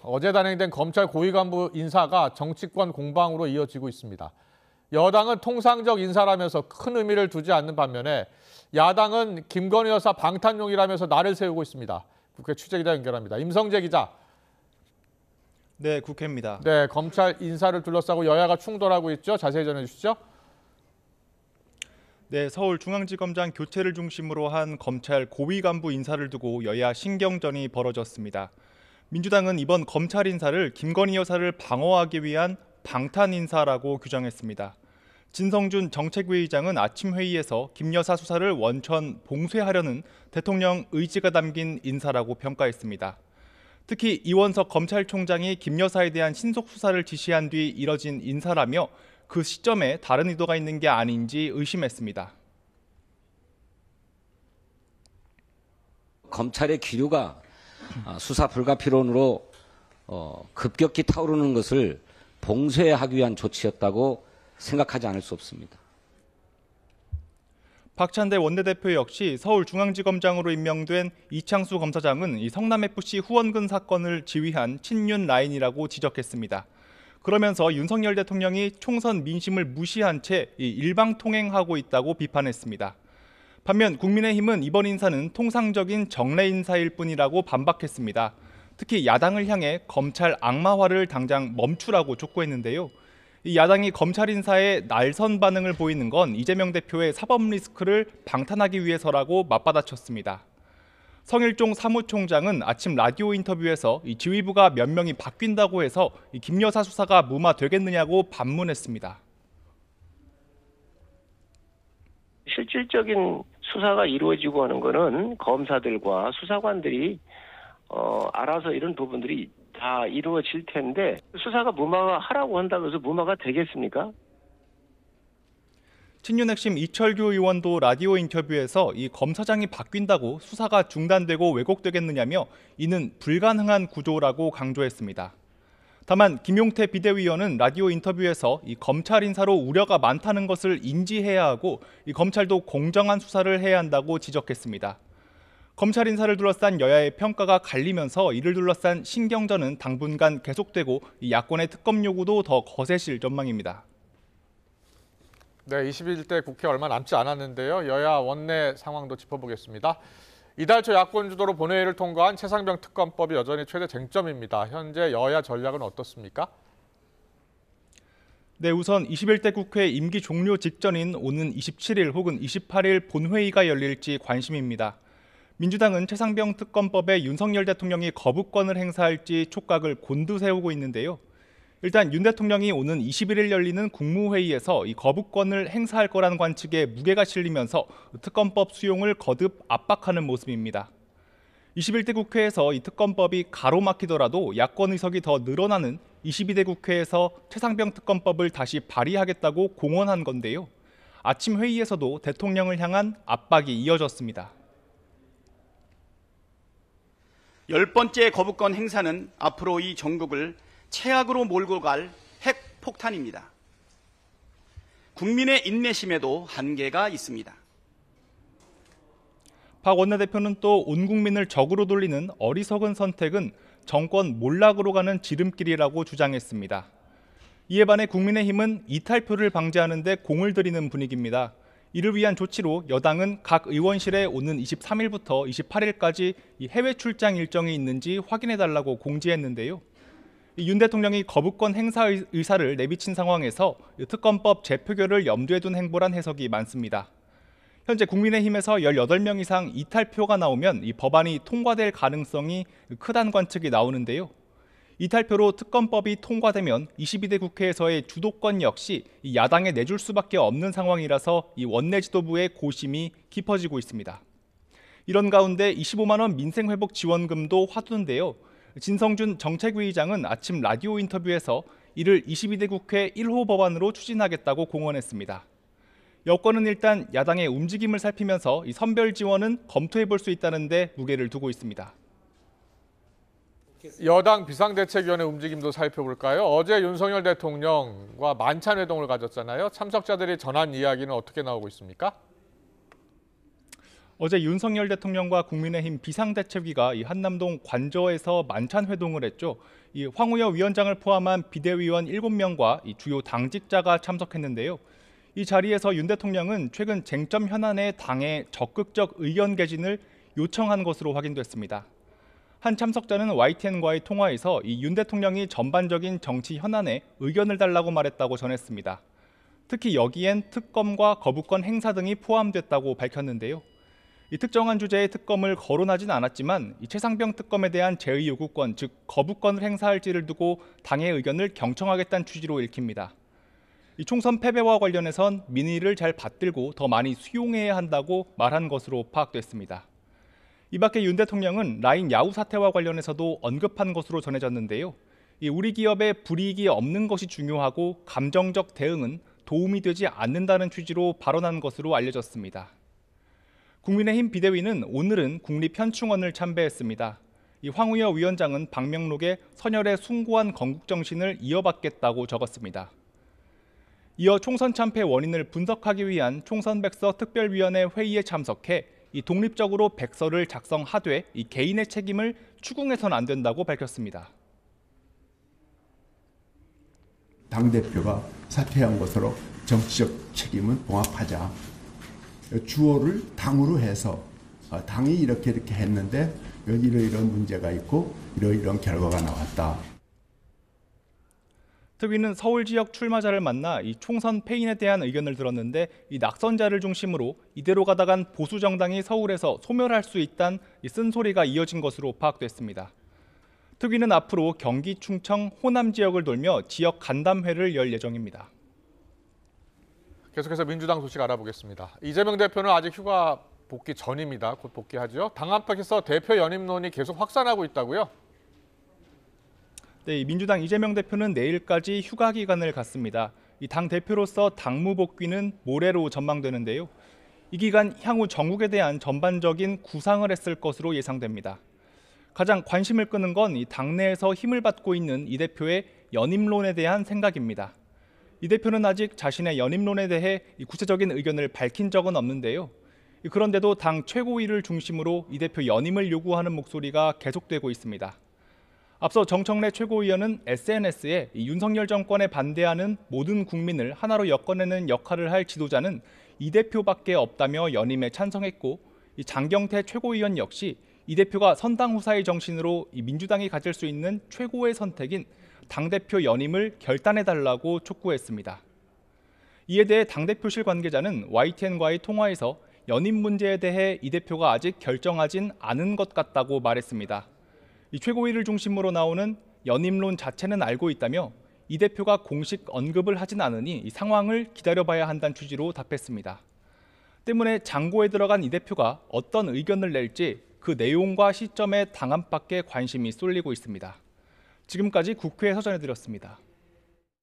어제 단행된 검찰 고위 간부 인사가 정치권 공방으로 이어지고 있습니다. 여당은 통상적 인사라면서 큰 의미를 두지 않는 반면에 야당은 김건희 여사 방탄용이라면서 날을 세우고 있습니다. 국회 취재기자 연결합니다. 임성재 기자. 네, 국회입니다. 네, 검찰 인사를 둘러싸고 여야가 충돌하고 있죠. 자세히 전해주시죠. 네, 서울중앙지검장 교체를 중심으로 한 검찰 고위 간부 인사를 두고 여야 신경전이 벌어졌습니다. 민주당은 이번 검찰 인사를 김건희 여사를 방어하기 위한 방탄 인사라고 규정했습니다. 진성준 정책위의장은 아침 회의에서 김 여사 수사를 원천 봉쇄하려는 대통령 의지가 담긴 인사라고 평가했습니다. 특히 이원석 검찰총장이 김 여사에 대한 신속 수사를 지시한 뒤 이뤄진 인사라며 그 시점에 다른 의도가 있는 게 아닌지 의심했습니다. 검찰의 기류가 수사 불가피론으로 급격히 타오르는 것을 봉쇄하기 위한 조치였다고 생각하지 않을 수 없습니다. 박찬대 원내대표 역시 서울중앙지검장으로 임명된 이창수 검사장은 이 성남FC 후원금 사건을 지휘한 친윤 라인이라고 지적했습니다. 그러면서 윤석열 대통령이 총선 민심을 무시한 채 일방통행하고 있다고 비판했습니다. 반면 국민의힘은 이번 인사는 통상적인 정례 인사일 뿐이라고 반박했습니다. 특히 야당을 향해 검찰 악마화를 당장 멈추라고 촉구했는데요. 이 야당이 검찰 인사에 날선 반응을 보이는 건 이재명 대표의 사법 리스크를 방탄하기 위해서라고 맞받아쳤습니다. 성일종 사무총장은 아침 라디오 인터뷰에서 이 지휘부가 몇 명이 바뀐다고 해서 이 김 여사 수사가 무마되겠느냐고 반문했습니다. 실질적인 수사가 이루어지고 하는 거는 검사들과 수사관들이 알아서 이런 부분들이 다 이루어질 텐데 수사가 무마하라고 한다고 해서 무마가 되겠습니까? 친윤 핵심 이철규 의원도 라디오 인터뷰에서 이 검사장이 바뀐다고 수사가 중단되고 왜곡되겠느냐며 이는 불가능한 구조라고 강조했습니다. 다만 김용태 비대위원은 라디오 인터뷰에서 이 검찰 인사로 우려가 많다는 것을 인지해야 하고 이 검찰도 공정한 수사를 해야 한다고 지적했습니다. 검찰 인사를 둘러싼 여야의 평가가 갈리면서 이를 둘러싼 신경전은 당분간 계속되고 이 야권의 특검 요구도 더 거세질 전망입니다. 네, 21대 국회 얼마 남지 않았는데요. 여야 원내 상황도 짚어보겠습니다. 이달 초 야권 주도로 본회의를 통과한 최상병 특검법이 여전히 최대 쟁점입니다. 현재 여야 전략은 어떻습니까? 네, 우선 21대 국회 임기 종료 직전인 오는 27일 혹은 28일 본회의가 열릴지 관심입니다. 민주당은 최상병 특검법에 윤석열 대통령이 거부권을 행사할지 촉각을 곤두세우고 있는데요. 일단 윤 대통령이 오는 21일 열리는 국무회의에서 이 거부권을 행사할 거라는 관측에 무게가 실리면서 특검법 수용을 거듭 압박하는 모습입니다. 21대 국회에서 이 특검법이 가로막히더라도 야권 의석이 더 늘어나는 22대 국회에서 최상병 특검법을 다시 발의하겠다고 공언한 건데요. 아침 회의에서도 대통령을 향한 압박이 이어졌습니다. 10번째 거부권 행사는 앞으로 이 전국을 최악으로 몰고 갈 핵폭탄입니다. 국민의 인내심에도 한계가 있습니다. 박 원내대표는 또 온 국민을 적으로 돌리는 어리석은 선택은 정권 몰락으로 가는 지름길이라고 주장했습니다. 이에 반해 국민의힘은 이탈표를 방지하는 데 공을 들이는 분위기입니다. 이를 위한 조치로 여당은 각 의원실에 오는 23일부터 28일까지 해외 출장 일정이 있는지 확인해달라고 공지했는데요. 윤 대통령이 거부권 행사 의사를 내비친 상황에서 특검법 재표결을 염두에 둔 행보란 해석이 많습니다. 현재 국민의힘에서 18명 이상 이탈표가 나오면 이 법안이 통과될 가능성이 크다는 관측이 나오는데요. 이탈표로 특검법이 통과되면 22대 국회에서의 주도권 역시 야당에 내줄 수밖에 없는 상황이라서 이 원내 지도부의 고심이 깊어지고 있습니다. 이런 가운데 25만 원 민생회복 지원금도 화두인데요. 진성준 정책위의장은 아침 라디오 인터뷰에서 이를 22대 국회 1호 법안으로 추진하겠다고 공언했습니다. 여권은 일단 야당의 움직임을 살피면서 이 선별 지원은 검토해 볼 수 있다는 데 무게를 두고 있습니다. 여당 비상대책위원회 움직임도 살펴볼까요? 어제 윤석열 대통령과 만찬 회동을 가졌잖아요. 참석자들이 전한 이야기는 어떻게 나오고 있습니까? 어제 윤석열 대통령과 국민의힘 비상대책위가 이 한남동 관저에서 만찬 회동을 했죠. 이 황우여 위원장을 포함한 비대위원 7명과 이 주요 당직자가 참석했는데요. 이 자리에서 윤 대통령은 최근 쟁점 현안에 당의 적극적 의견 개진을 요청한 것으로 확인됐습니다. 한 참석자는 YTN과의 통화에서 이 윤 대통령이 전반적인 정치 현안에 의견을 달라고 말했다고 전했습니다. 특히 여기엔 특검과 거부권 행사 등이 포함됐다고 밝혔는데요. 이 특정한 주제의 특검을 거론하진 않았지만 이 최상병 특검에 대한 제의 요구권, 즉 거부권을 행사할지를 두고 당의 의견을 경청하겠다는 취지로 읽힙니다. 이 총선 패배와 관련해선 민의를 잘 받들고 더 많이 수용해야 한다고 말한 것으로 파악됐습니다. 이 밖에 윤 대통령은 라인 야후 사태와 관련해서도 언급한 것으로 전해졌는데요. 이 우리 기업의 불이익이 없는 것이 중요하고 감정적 대응은 도움이 되지 않는다는 취지로 발언한 것으로 알려졌습니다. 국민의힘 비대위는 오늘은 국립현충원을 참배했습니다. 이 황우여 위원장은 방명록에 선열의 숭고한 건국 정신을 이어받겠다고 적었습니다. 이어 총선 참패 원인을 분석하기 위한 총선백서 특별위원회 회의에 참석해 이 독립적으로 백서를 작성하되 이 개인의 책임을 추궁해서는 안 된다고 밝혔습니다. 당대표가 사퇴한 것으로 정치적 책임은 봉합하자. 주어를 당으로 해서 당이 이렇게 했는데 이런 문제가 있고 이런 결과가 나왔다. 특위는 서울 지역 출마자를 만나 이 총선 패인에 대한 의견을 들었는데 이 낙선자를 중심으로 이대로 가다간 보수 정당이 서울에서 소멸할 수 있다는 쓴소리가 이어진 것으로 파악됐습니다. 특위는 앞으로 경기, 충청, 호남 지역을 돌며 지역 간담회를 열 예정입니다. 계속해서 민주당 소식 알아보겠습니다. 이재명 대표는 아직 휴가 복귀 전입니다. 곧 복귀하죠. 당 안팎에서 대표 연임론이 계속 확산하고 있다고요? 네, 민주당 이재명 대표는 내일까지 휴가 기간을 갖습니다. 이 당 대표로서 당무 복귀는 모레로 전망되는데요. 이 기간 향후 전국에 대한 전반적인 구상을 했을 것으로 예상됩니다. 가장 관심을 끄는 건 이 당내에서 힘을 받고 있는 이 대표의 연임론에 대한 생각입니다. 이 대표는 아직 자신의 연임론에 대해 구체적인 의견을 밝힌 적은 없는데요. 그런데도 당 최고위를 중심으로 이 대표 연임을 요구하는 목소리가 계속되고 있습니다. 앞서 정청래 최고위원은 SNS에 윤석열 정권에 반대하는 모든 국민을 하나로 엮어내는 역할을 할 지도자는 이 대표밖에 없다며 연임에 찬성했고, 장경태 최고위원 역시 이 대표가 선당 후사의 정신으로 민주당이 가질 수 있는 최고의 선택인 당대표 연임을 결단해달라고 촉구했습니다. 이에 대해 당대표실 관계자는 YTN과의 통화에서 연임 문제에 대해 이 대표가 아직 결정하진 않은 것 같다고 말했습니다. 이 최고위를 중심으로 나오는 연임론 자체는 알고 있다며 이 대표가 공식 언급을 하진 않으니 이 상황을 기다려봐야 한다는 취지로 답했습니다. 때문에 장고에 들어간 이 대표가 어떤 의견을 낼지 그 내용과 시점에 당 안팎에 관심이 쏠리고 있습니다. 지금까지 국회에서 전해드렸습니다.